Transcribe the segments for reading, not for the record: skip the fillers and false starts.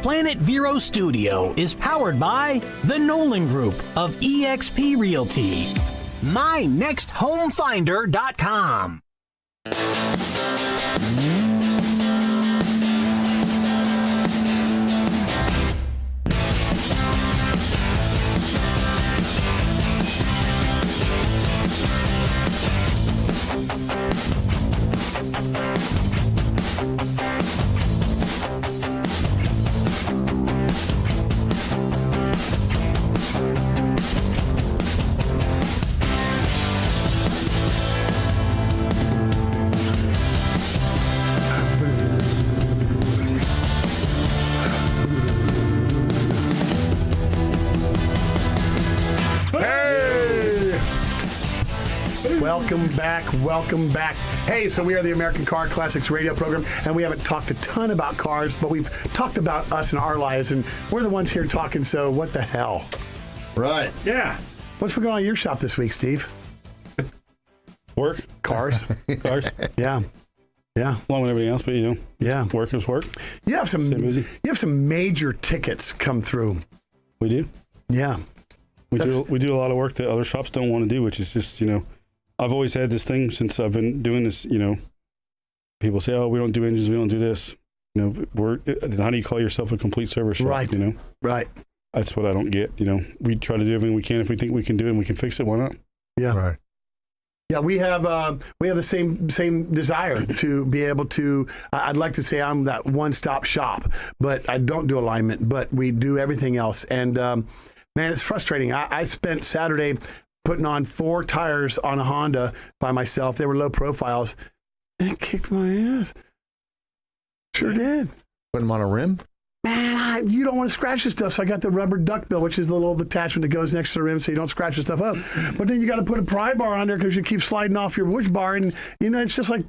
Planet Vero Studio is powered by the Nolan Group of eXp Realty. MyNextHomeFinder.com. Welcome back. Hey, so we are the American Car Classics radio program, and we haven't talked a ton about cars, but we've talked about us and our lives, and we're the ones here talking, so what the hell? Right. Yeah. What's going on at your shop this week, Steve? Work. Cars. Cars. Yeah. Yeah. Along with everything else, but, yeah. Work is work. You have some major tickets come through. We do. Yeah. We do a lot of work that other shops don't want to do, which is just, I've always had this thing since I've been doing this, people say, oh, we don't do engines, we don't do this. How do you call yourself a complete service shop? Right. Right. That's what I don't get. We try to do everything we can. If we think we can do it and we can fix it, why not? Yeah. Right. Yeah, we have the same desire to be able to. I'd like to say I'm that one-stop shop, but I don't do alignment. But we do everything else, and man, it's frustrating. I spent Saturday putting on 4 tires on a Honda by myself. They were low profiles. And it kicked my ass. Sure did. Put them on a rim? Man, you don't want to scratch the stuff, so I got the rubber duckbill, which is the little attachment that goes next to the rim so you don't scratch the stuff up. But then you got to put a pry bar on there because you keep sliding off your bush bar, and, it's just like,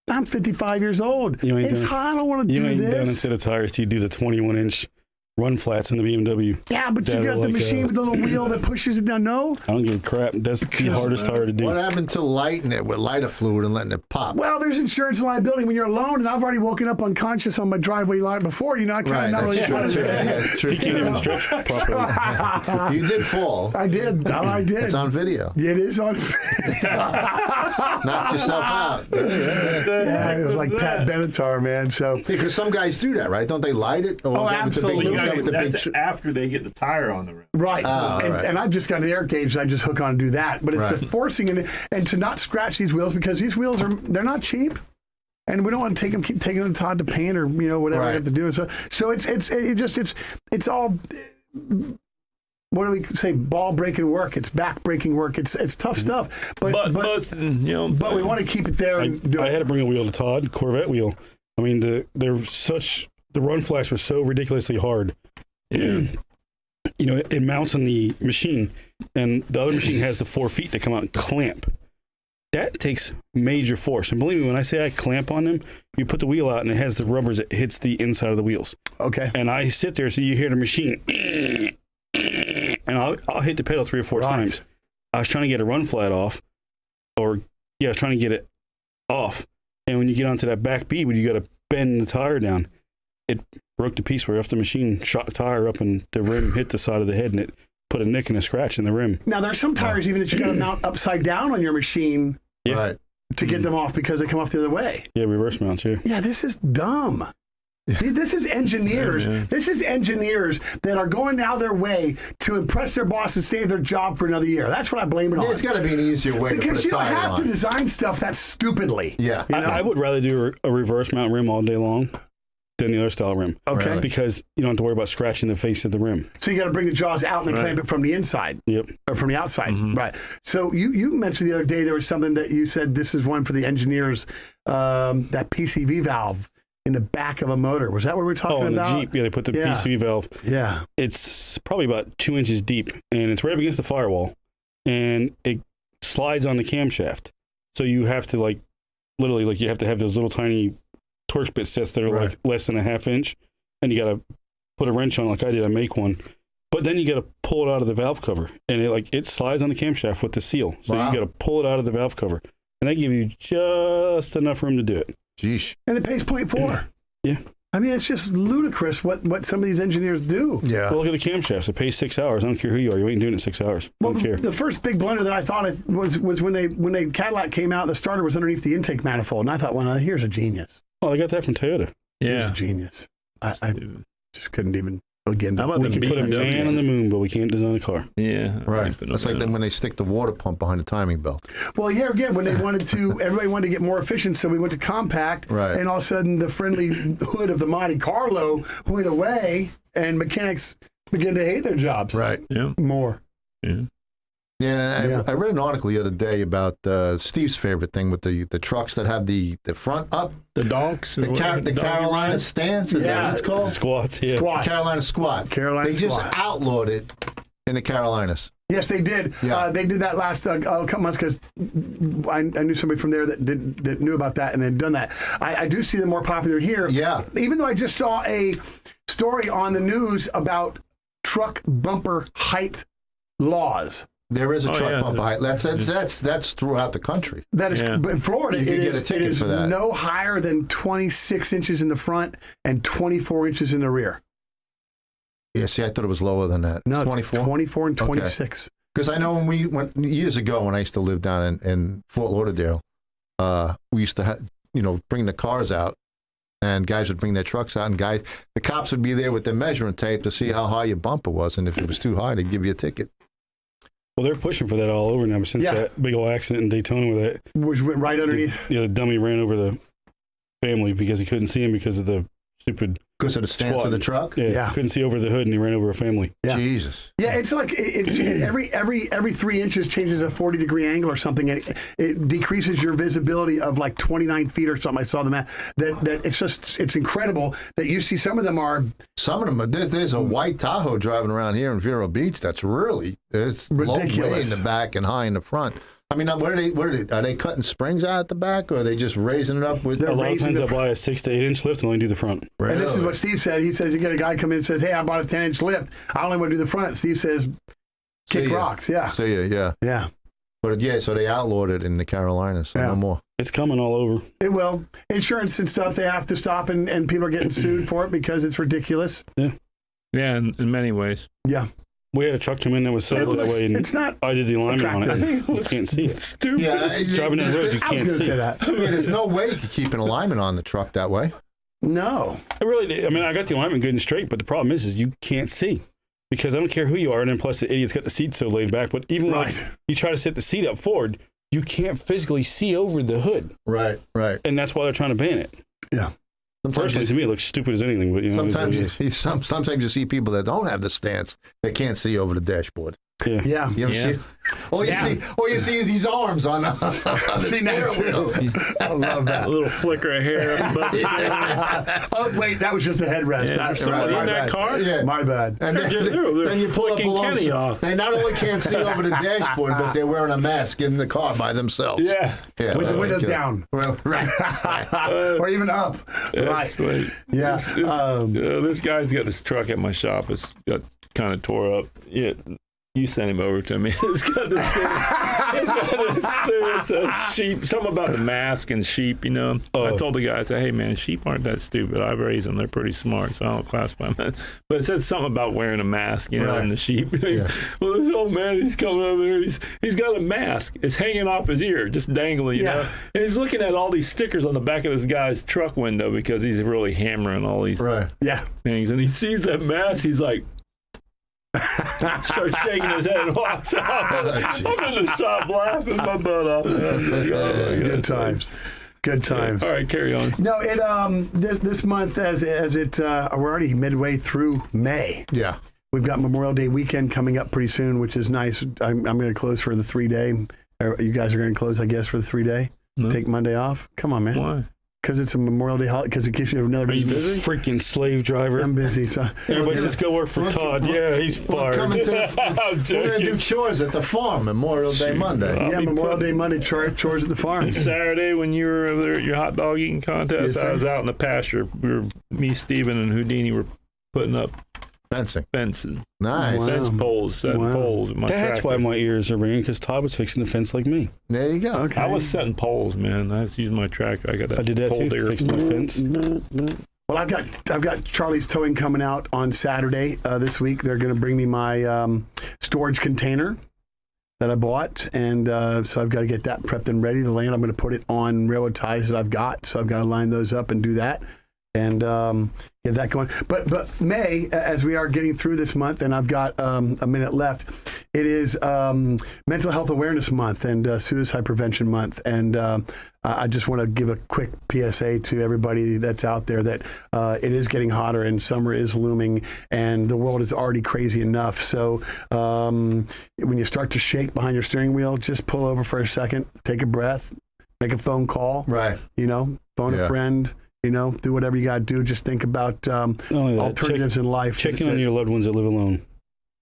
I'm 55 years old. I don't want to do this. You ain't done instead of tires, you do the 21-inch run flats in the BMW. Yeah, but you got the machine with the little wheel that pushes it down. No? I don't give a crap. That's the hardest tire to do. What happened to lighting it with lighter fluid and letting it pop? Well, there's insurance and liability when you're alone, and I've already woken up unconscious on my driveway light before. I kind of not really understand. You can't even stretch properly. You did fall. I did. I did. It's on video. It is on video. Knocked yourself out. Yeah, it was like Pat Benatar, man. So because some guys do that, right? Don't they light it? Or absolutely. That's after they get the tire on the rim. Right. And I've just got an air gauge I just hook on and do that. But it's the forcing and to not scratch these wheels, because these wheels they're not cheap. And we don't want to keep taking them to paint or whatever we have to do. So it's all, what do we say? Ball breaking work. It's back breaking work. It's tough stuff. But we want to keep it there. I had to bring a wheel to Todd, Corvette wheel. I mean, the run flats were so ridiculously hard. And, it mounts on the machine, and the other machine has the 4 feet that come out and clamp. That takes major force. And believe me, when I say I clamp on them, you put the wheel out and it has the rubbers that hits the inside of the wheels. Okay. And I sit there, so you hear the machine, and I'll hit the pedal 3 or 4 times. I was trying to get a run flat off, I was trying to get it off. And when you get onto that back bead, when you got to bend the tire down, it broke the piece where off the machine shot the tire up and the rim hit the side of the head, and it put a nick and a scratch in the rim. Now, there are some tires even that you got to mount upside down on your machine to get them off because they come off the other way. Yeah, reverse mounts, Yeah, this is dumb. This is engineers. This is engineers that are going out of their way to impress their boss and save their job for another year. That's what I blame it on. It's got to be an easier way to put a tire on. Because you don't have to design stuff that stupidly. Yeah. I would rather do a reverse mount rim all day long than the other style rim. Okay. Really? Because you don't have to worry about scratching the face of the rim. So you got to bring the jaws out and then clamp it from the inside. Yep. Or from the outside. Right. So you mentioned the other day there was something that you said this is one for the engineers, that PCV valve in the back of a motor. Was that what we were talking about? Oh, in the Jeep. Yeah, they put the PCV valve. Yeah. It's probably about 2 inches deep, and it's right up against the firewall, and it slides on the camshaft. So you have to literally you have to have those little tiny Torx bit sets that are like less than a ½ inch, and you got to put a wrench on like I did. I make one, but then you got to pull it out of the valve cover, and it slides on the camshaft with the seal. So you got to pull it out of the valve cover, and they give you just enough room to do it. Jeez. And it pays 0.4. Yeah. I mean, it's just ludicrous what some of these engineers do. Yeah. Well, look at the camshafts. It pays 6 hours. I don't care who you are. You ain't doing it 6 hours. I Well, don't care. the first big blunder that I thought it was when the Cadillac came out, the starter was underneath the intake manifold, and I thought, well, here's a genius. Oh, I got that from Toyota. Here's a genius. I just couldn't even begin to. How about We the can put a BMW? man on the moon, but we can't design a car. Yeah. Right. That's like then when they stick the water pump behind the timing belt. Well, here again, when they wanted to, everybody wanted to get more efficient, so we went to compact, Right. and all of a sudden the friendly hood of the Monte Carlo went away, and mechanics began to hate their jobs Right. Yeah. more. Yeah. Yeah, I read an article the other day about Steve's favorite thing with the trucks that have the front up, The donks. the Carolina stance, is that what it's called? Squats, yeah. Squats. Carolina squat. Carolina They just squat. outlawed it in the Carolinas. Yes, they did. Yeah. They did that last couple months because I knew somebody from there that knew about that and had done that. I do see them more popular here. Yeah. Even though I just saw a story on the news about truck bumper height laws. There is a Oh, truck yeah. bumper height. That's throughout the country. That is, Yeah. but in Florida, You could it get a is, ticket it is for that. no higher than 26 inches in the front and 24 inches in the rear. Yeah, see, I thought it was lower than that. No, It's it's 24 and 26. Because I know when we went years ago when I used to live down in Fort Lauderdale, we used to bring the cars out, and guys would bring their trucks out, and the cops would be there with their measuring tape to see how high your bumper was, and if it was too high, they'd give you a ticket. Well, they're pushing for that all over now since Yeah. that big old accident in Daytona with that. Which went right underneath. The dummy ran over the family because he couldn't see him because of the stupid Because of the stance squat. of the truck? Yeah. Couldn't see over the hood and he ran over a family. Yeah. Jesus. Yeah, it's like every 3 inches changes a 40-degree angle or something. It decreases your visibility of like 29 feet or something. I saw the map. That it's incredible that you see some of them are Some of them, there's a white Tahoe driving around here in Vero Beach that's it's low way in Ridiculous. the back and high in the front. I mean, are they cutting springs out at the back, or are they just raising it up with They're A lot of raising times the I buy a 6 to 8 inch lift and only do the front. And this is what Steve said. He says you get a guy come in and says, "Hey, I bought a 10-inch lift. I only want to do the front." Steve says, "Kick See ya. rocks." Yeah. So yeah. Yeah. But yeah, so they outlawed it in the Carolinas, so Yeah. no more. It's coming all over. It will. Insurance and stuff, they have to stop, and people are getting sued for it because it's ridiculous. Yeah, in many ways. Yeah. We had a truck come in that was set It up that looks- way, and it's not I did the alignment on it. attractive. You can't see it. Stupid. Yeah, Driving down the road, you I was can't going to see say it. that. yeah, there's no way you could keep an alignment on the truck that way. No. I really, I mean, I got the alignment good and straight, but the problem is you can't see because I don't care who you are, and then plus the idiot's got the seat so laid back. But even Right. like you try to sit the seat up forward, you can't physically see over the hood, Right. and that's why they're trying to ban it. Yeah. Personally, to me, it looks stupid as anything. But Sometimes you see people that don't have the stance that can't see over the dashboard. yeah. Yeah. You ever Yeah. see? All you see is these arms on the Seen that steering wheel. too. I love A that. little flicker of hair. Oh, wait, that was just a headrest. Yeah, That's somebody my in that bad. car? Yeah. My bad. And then, They're then you pull up flicking below. Kenny off. They not only can't see over the dashboard, but they're wearing a mask in the car by themselves. Yeah. Yeah, With the well, windows okay. down. Well, right. Or even up. That's Right. right. Yeah. This guy's got this truck at my shop. It's got kind of tore up. Yeah. You sent him over to me. It's got this thing. It's got this thing that says sheep. Something about the mask and sheep, you know. I told the guy, I said, hey, man, sheep aren't that stupid. I raise them. They're pretty smart, so I don't classify them. But it said something about wearing a mask, you know, Right. and the sheep. Yeah. Well, this old man, he's coming over there. He's got a mask. It's hanging off his ear, just dangling, you know. And he's looking at all these stickers on the back of this guy's truck window because he's really hammering all these Right. Yeah. things. And he sees that mask. He's like, starts shaking his head and walks out. I'm in the shop laughing my butt off. Good times. Good times. All right, carry on. No, it this month as it we're already midway through May. Yeah. We've got Memorial Day weekend coming up pretty soon, which is nice. I'm going to close for the 3-day. You guys are going to close, I guess, for the 3-day. No. Take Monday off. Come on, man. Why? Because it's a Memorial Day holiday. Because it gives you another Are you reason. busy? Freaking slave driver. I'm busy. So Everybody says go work for Todd. Yeah, he's We're fired. coming to I'm we're going to do joking. chores at the farm Memorial Day Monday. yeah, be Memorial putting- Day Monday chores at the farm. Saturday when you were over there at your hot dog eating contest, Yes, I sir. was out in the pasture. Me, Steven, and Houdini were putting up Fencing. fencing, Nice. Wow. fence poles, setting Wow. poles. With my That's why tractor. my ears are ringing because Todd was fixing the fence like me. There you go. Okay. I was setting poles, man. I was using my tractor. I got that I did that pole too. digger. Fixed my fence. Well, I've got Charlie's Towing coming out on Saturday this week. They're going to bring me my storage container that I bought, and so I've got to get that prepped and ready to land. I'm going to put it on railroad ties that I've got, so I've got to line those up and do that, and get that going. But May, as we are getting through this month, and I've got a minute left, it is Mental Health Awareness Month and Suicide Prevention Month, and I just want to give a quick PSA to everybody that's out there that it is getting hotter and summer is looming and the world is already crazy enough. So when you start to shake behind your steering wheel, just pull over for a second, take a breath, make a phone call, Right. Phone a friend, do whatever you got to do. Just think about alternatives in life. Checking on your loved ones that live alone.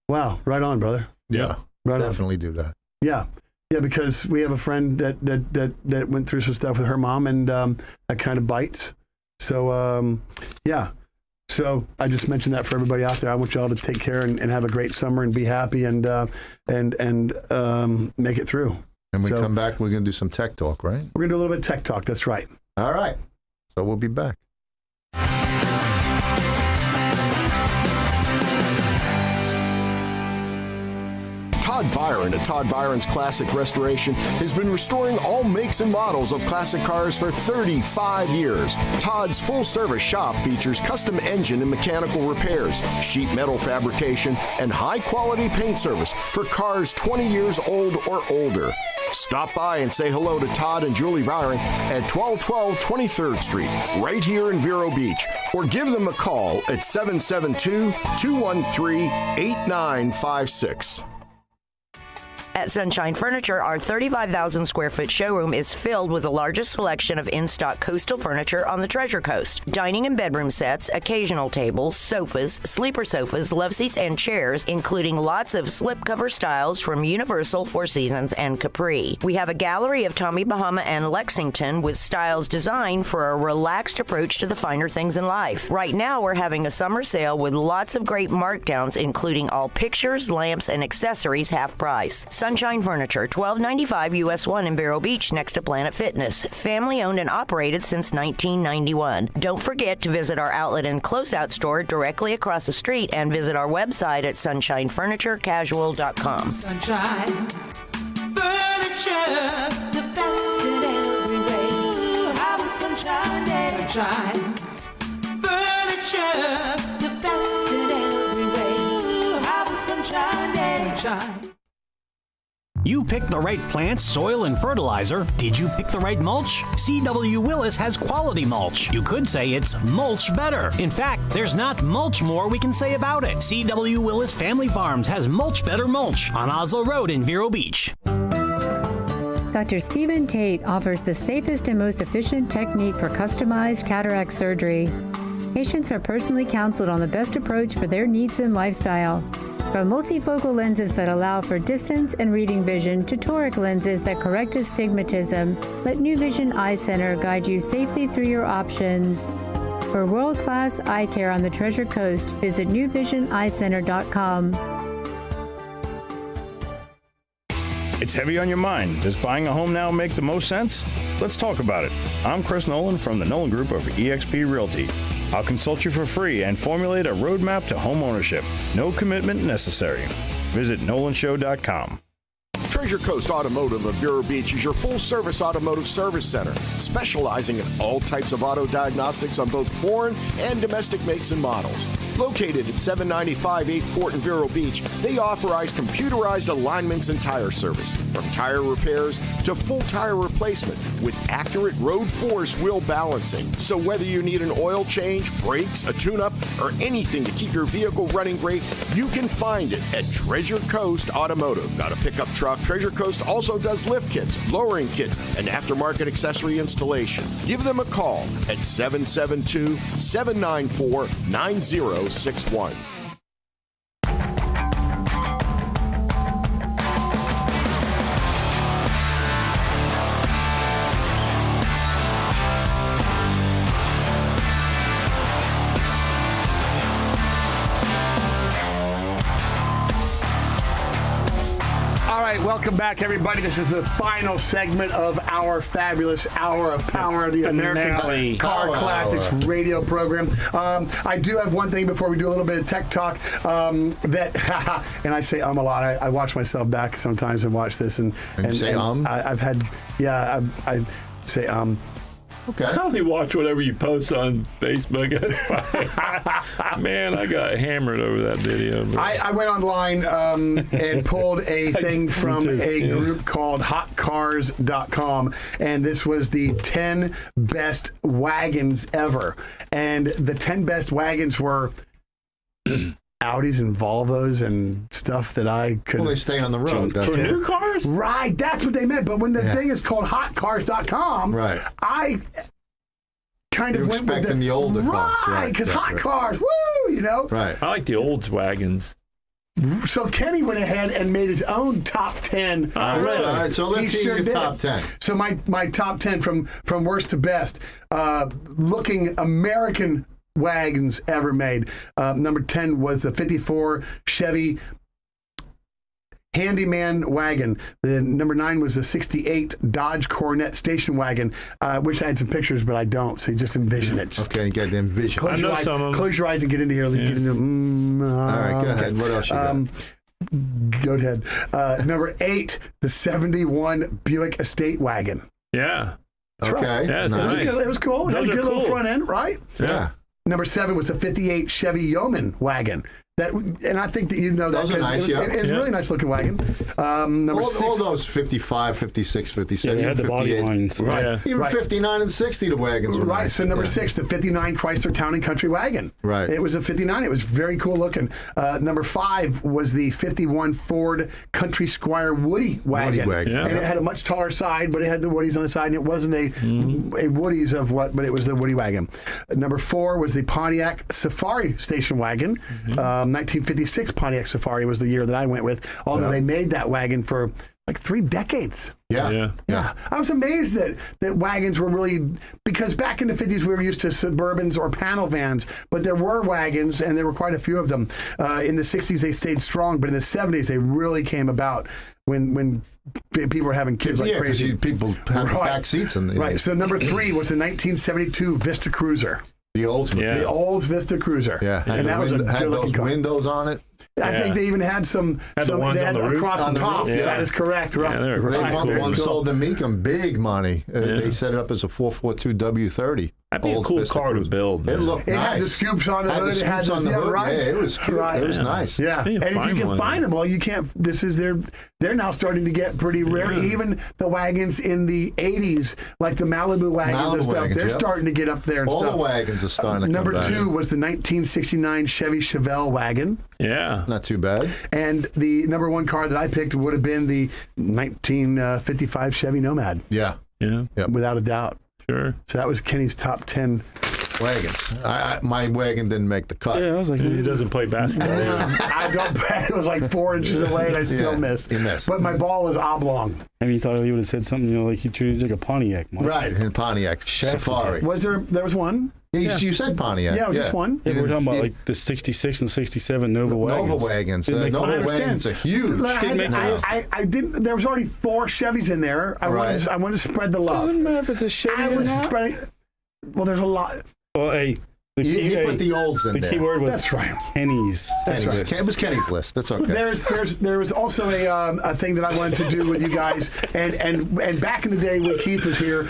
Wow. Right on, brother. Yeah. Right on. Definitely do that. Yeah. Yeah, because we have a friend that went through some stuff with her mom, and that kind of bites. So, yeah. So I just mentioned that for everybody out there. I want y'all to take care and have a great summer and be happy and make it through. And we come back, we're going to do some tech talk, right? We're going to do a little bit of tech talk. That's right. All right. So we'll be back. Todd Byron at Todd Byron's Classic Restoration has been restoring all makes and models of classic cars for 35 years. Todd's full-service shop features custom engine and mechanical repairs, sheet metal fabrication, and high-quality paint service for cars 20 years old or older. Stop by and say hello to Todd and Julie Byron at 1212 23rd Street, right here in Vero Beach, or give them a call at 772-213-8956. At Sunshine Furniture, our 35,000 square foot showroom is filled with the largest selection of in-stock coastal furniture on the Treasure Coast. Dining and bedroom sets, occasional tables, sofas, sleeper sofas, love seats, and chairs, including lots of slipcover styles from Universal, Four Seasons, and Capri. We have a gallery of Tommy Bahama and Lexington with styles designed for a relaxed approach to the finer things in life. Right now, we're having a summer sale with lots of great markdowns, including all pictures, lamps, and accessories half price. Sunshine Furniture, 1295 US 1 in Vero Beach, next to Planet Fitness. Family owned and operated since 1991. Don't forget to visit our outlet and closeout store directly across the street and visit our website at sunshinefurniturecasual.com. Sunshine Furniture, the best in every way. Ooh, have a sunshine day. Sunshine Furniture, the best in every way. Ooh, have a sunshine day. Sunshine. You picked the right plants, soil, and fertilizer. Did you pick the right mulch? C.W. Willis has quality mulch. You could say it's mulch better. In fact, there's not mulch more we can say about it. C.W. Willis Family Farms has mulch better mulch on Oslo Road in Vero Beach. Dr. Stephen Tate offers the safest and most efficient technique for customized cataract surgery. Patients are personally counseled on the best approach for their needs and lifestyle. From multifocal lenses that allow for distance and reading vision to toric lenses that correct astigmatism, let New Vision Eye Center guide you safely through your options. For world-class eye care on the Treasure Coast, visit newvisioneyecenter.com. It's heavy on your mind. Does buying a home now make the most sense? Let's talk about it. I'm Chris Nolan from the Nolan Group of eXp Realty. I'll consult you for free and formulate a roadmap to home ownership. No commitment necessary. Visit nolanshow.com. Treasure Coast Automotive of Vero Beach is your full-service automotive service center, specializing in all types of auto diagnostics on both foreign and domestic makes and models. Located at 795 8th Court in Vero Beach, they authorize computerized alignments and tire service, from tire repairs to full tire replacement with accurate road force wheel balancing. So whether you need an oil change, brakes, a tune-up, or anything to keep your vehicle running great, you can find it at Treasure Coast Automotive. Got a pickup truck? Treasure Coast also does lift kits, lowering kits, and aftermarket accessory installation. Give them a call at 772-794-9061. Welcome back, everybody. This is the final segment of our fabulous Hour of Power, the American Car Classics radio program. I do have one thing before we do a little bit of tech talk that, and I say a lot. I watch myself back sometimes and watch this, and say I've had, I say Okay. I only watch whatever you post on Facebook. That's fine. Man, I got hammered over that video. I went online and pulled a thing from a group called hotcars.com, and this was the 10 best wagons ever. And the 10 best wagons were Audis and Volvos and stuff that I could. Well, they stay on the road. For new cars? Right, that's what they meant. But when the thing is called hotcars.com, Right. I kind of You're went with expecting the older cars. Right, because hot cars, woo, you know? Right. I like the old wagons. So Kenny went ahead and made his own top 10 list. All right, so let's see your did. top 10. So my top 10 from worst to best, looking American wagons ever made. Number 10 was the 54 Chevy Handyman wagon. The number 9 was the 68 Dodge Coronet station wagon, which I had some pictures, but I don't. So you just envision it. Okay, you got to envision. Close your eyes, some of them. close your eyes and get into here. Get into, All right, go ahead. What else you got? Go ahead. Number 8, the 71 Buick Estate wagon. Yeah. That's Okay. right. Yeah, it's nice. nice. It was cool. It had a Those good are little cool. front end, right? Yeah. Number 7 was the 58 Chevy Yeoman wagon. That, and I think that you know that. Those are 'cause nice, it was, yeah. It's a really nice looking wagon. Number 6. All those 55, 56, 57, Yeah, they had the body 58. lines. Right. Yeah. Even Right. 59 and 60, the wagons were Right, nice. so number Yeah. 6, the 59 Chrysler Town and Country wagon. Right. It was a 59. It was very cool looking. Number 5 was the 51 Ford Country Squire Woody wagon. wagon, yeah. And it had a much taller side, but it had the Woodies on the side, and it wasn't a Woodies of what, but it was the Woody wagon. Number 4 was the Pontiac Safari station wagon. 1956 Pontiac Safari was the year that I went with, although they made that wagon for like 3 decades. Yeah. Yeah. I was amazed that wagons were really, because back in the 50s we were used to Suburbans or panel vans, but there were wagons and there were quite a few of them. In the 60s they stayed strong, but in the 70s they really came about when people were having kids like crazy. People have back seats in the Right. So number 3 was the 1972 Vista Cruiser. The old one. Yeah. The old Vista Cruiser. Yeah. And that was a had good those looking car. windows on it. I think they even had some Had the ones they on had the roof? across On the the top. roof, yeah. That is correct. Right. Yeah, they're They right. one Cool. sold in Meekum big money. They set it up as a 442 W30. That'd be a Old cool Vista car to Cruiser. build. It man. looked It nice. had the scoops on the Had hood. the It had scoops on the hood. right. Yeah, it was cute. Right. It was nice. Yeah, You and can if you find can one. find them, well, you can't. This is they're now starting to get pretty rare. Even the wagons in the '80s, like the Malibu wagons and Malibu stuff, wagons, they're yep. starting to get up there and All stuff. the wagons are starting to Number come back. 2 was the 1969 Chevy Chevelle wagon, Yeah. Not too bad. and the number 1 car that I picked would have been the 1955 Chevy Nomad, Yeah. Yep. without a doubt. Sure. So that was Kenny's top 10. Wagons. My wagon didn't make the cut. Yeah, I was like, He doesn't play basketball. I don't bet it was like 4 inches away, and I still missed. you missed. But my ball was oblong. I mean, you thought he would have said something, like he treated like a Pontiac. Mike. Right, in Pontiac Safari. Was there was one? You said Pontiac. Yeah, just one. Yeah, we're talking about like the 66 and 67 Nova wagons. Nova wagons. Didn't make the Nova list. wagons are huge. Didn't make the list. I didn't. There was already 4 Chevys in there. I wanted to spread the love. Doesn't matter if it's a Chevy I or was not. spreading. Well, there's a lot. Well, hey, the He key, put the olds in the there. key word was That's right. Kenny's. That's right. It was Kenny's list. That's okay. There was also a thing that I wanted to do with you guys, and back in the day when Keith was here,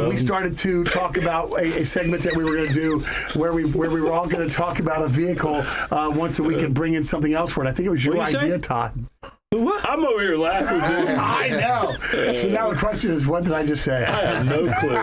we started to talk about a segment that we were going to do where we were all going to talk about a vehicle once a week and bring in something else for it. I think it was your What'd you idea, say? Todd. What? I'm over here laughing, dude. I know. So now the question is, what did I just say? I have no clue.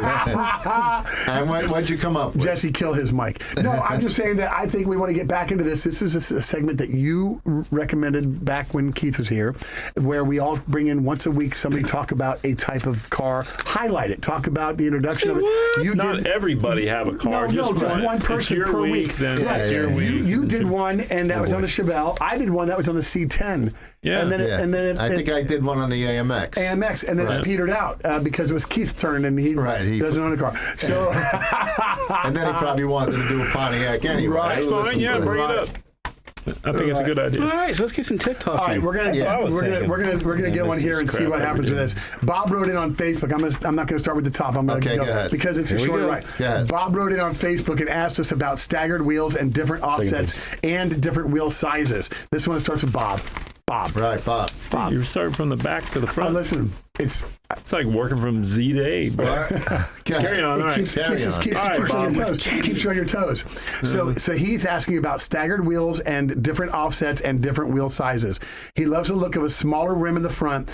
And what'd you come up with? Jesse, kill his mic. No, I'm just saying that I think we want to get back into this. This is a segment that you recommended back when Keith was here, where we all bring in once a week somebody talk about a type of car, highlight it, talk about the introduction of it. You Not everybody have a car. No, just one person your per week. week. Then Right. your week. You did one, and that was on the Chevelle. I did one that was on the C10. Yeah. And then I think I did one on the AMX. AMX, and then it petered out because it was Keith's turn, and he doesn't own a car. So, and then he probably wanted to do a Pontiac anyway. Right. That's fine. Yeah, bring it up. I think it's a good idea. All right, so let's get some TikTok. All right, we're gonna get one here and see what happens with this. Bob wrote in on Facebook. I'm not gonna start with the top. I'm gonna go ahead. because it's a short right. Go ahead. Bob wrote in on Facebook and asked us about staggered wheels and different offsets and different wheel sizes. This one starts with Bob. Right, Bob. You're starting from the back to the front. Listen, it's like working from Z to A, bro. Carry on. It keeps you on your toes. So he's asking about staggered wheels and different offsets and different wheel sizes. He loves the look of a smaller rim in the front,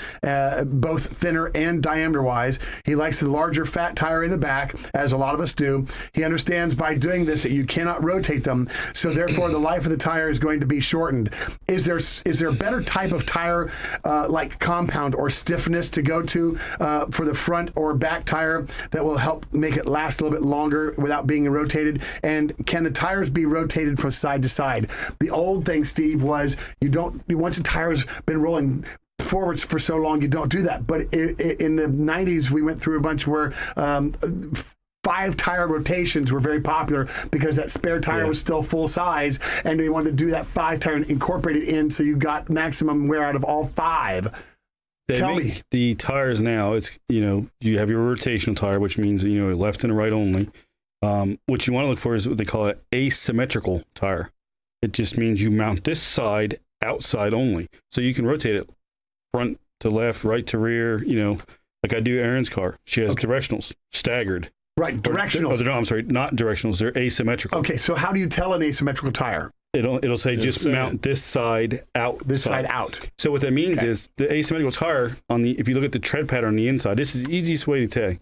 both thinner and diameter-wise. He likes the larger fat tire in the back, as a lot of us do. He understands by doing this that you cannot rotate them, so therefore the life of the tire is going to be shortened. Is there a better type of tire, like compound or stiffness, to go to for the front or back tire that will help make it last a little bit longer without being rotated? And can the tires be rotated from side to side? The old thing, Steve, was once the tire's been rolling forwards for so long, you don't do that. But in the 90s, we went through a bunch where 5 tire rotations were very popular because that spare tire was still full size, and we wanted to do that 5 tire and incorporate it in so you got maximum wear out of all 5. Tell me. The tires now, it's, you have your rotational tire, which means, left and right only. What you want to look for is what they call an asymmetrical tire. It just means you mount this side outside only. So you can rotate it front to left, right to rear, like I do Erin's car. She has directionals, staggered. Right, directionals. No, I'm sorry, not directionals. They're asymmetrical. Okay, so how do you tell an asymmetrical tire? It'll say just mount this side out. This side out. So what that means is the asymmetrical tire if you look at the tread pattern on the inside, this is the easiest way to tell.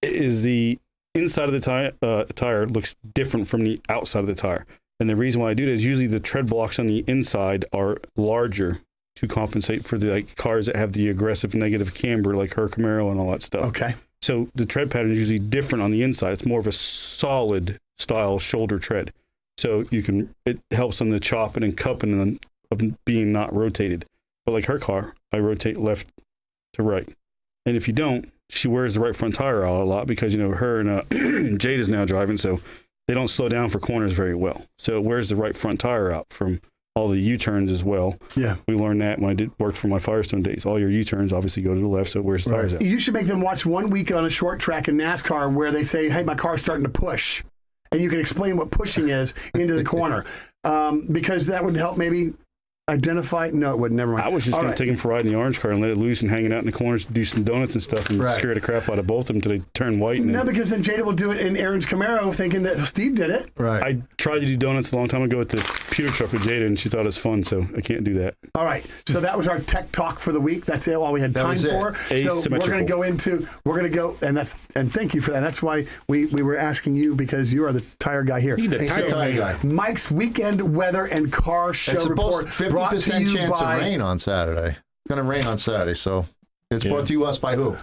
Is the inside of the tire looks different from the outside of the tire. And the reason why I do that is usually the tread blocks on the inside are larger to compensate for the cars that have the aggressive negative camber, like her Camaro and all that stuff. Okay. So the tread pattern is usually different on the inside. It's more of a solid style shoulder tread. So it helps on the chopping and cupping of being not rotated. But like her car, I rotate left to right. And if you don't, she wears the right front tire out a lot because, her and Jade is now driving, so they don't slow down for corners very well. So it wears the right front tire out from all the U-turns as well. Yeah. We learned that when I worked for my Firestone days. All your U-turns obviously go to the left, so it wears the tires out. You should make them watch 1 week on a short track in NASCAR where they say, hey, my car's starting to push. And you can explain what pushing is into the corner. Because that would help maybe identify. No, it wouldn't. Never mind. I was just going to take him for a ride in the orange car and let it loose and hang it out in the corners, do some donuts and stuff, and scare the crap out of both of them until they turn white. No, because then Jada will do it in Erin's Camaro thinking that Steve did it. Right. I tried to do donuts a long time ago at the computer truck with Jada, and she thought it was fun, so I can't do that. All right. So that was our tech talk for the week. That's it, all we had time for. So we're going to go, and thank you for that. That's why we were asking you, because you are the tire guy here. He's the tire guy. Mike's weekend weather and car show report. 50% chance of rain on Saturday. It's going to rain on Saturday, so it's brought to us by who?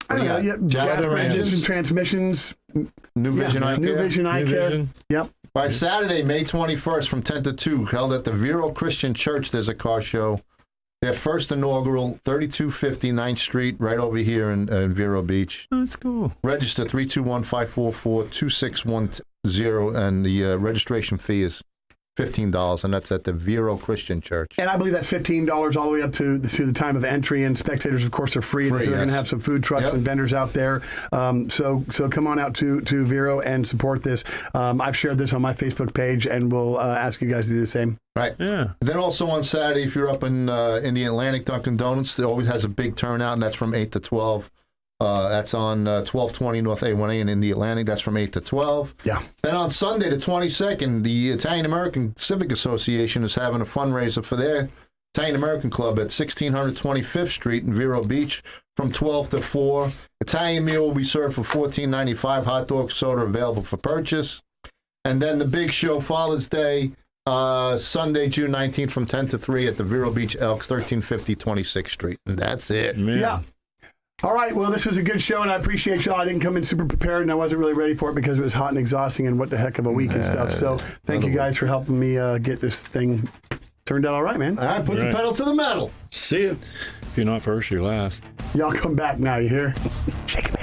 Jasper Engines and Transmissions. New Vision Eye Care. New Vision Eye Care. Yep. All right, Saturday, May 21st from 10 to 2, held at the Vero Christian Church. There's a car show. Their first inaugural, 3250 9th Street, right over here in Vero Beach. That's cool. Register 321-544-2610, and the registration fee is $15, and that's at the Vero Christian Church. And I believe that's $15 all the way up to the time of entry, and spectators, of course, are free. So they're going to have some food trucks and vendors out there. So come on out to Vero and support this. I've shared this on my Facebook page, and we'll ask you guys to do the same. Right. Yeah. Then also on Saturday, if you're up in the Atlantic, Dunkin' Donuts, it always has a big turnout, and that's from 8 to 12. That's on 1220 North A1A and in the Atlantic. That's from 8 to 12. Yeah. Then on Sunday, the 22nd, the Italian American Civic Association is having a fundraiser for their Italian American Club at 1600 25th Street in Vero Beach from 12 to 4. Italian meal will be served for $14.95. Hot dog, soda available for purchase. And then the big show, Father's Day, Sunday, June 19th from 10 to 3 at the Vero Beach Elks, 1350 26th Street. And that's it. Yeah. All right, well, this was a good show, and I appreciate y'all. I didn't come in super prepared, and I wasn't really ready for it because it was hot and exhausting and what the heck of a week and stuff. So thank you guys for helping me get this thing turned out all right, man. All right, put the pedal to the metal. See ya. If you're not first, you're last. Y'all come back now, you hear? Shake it.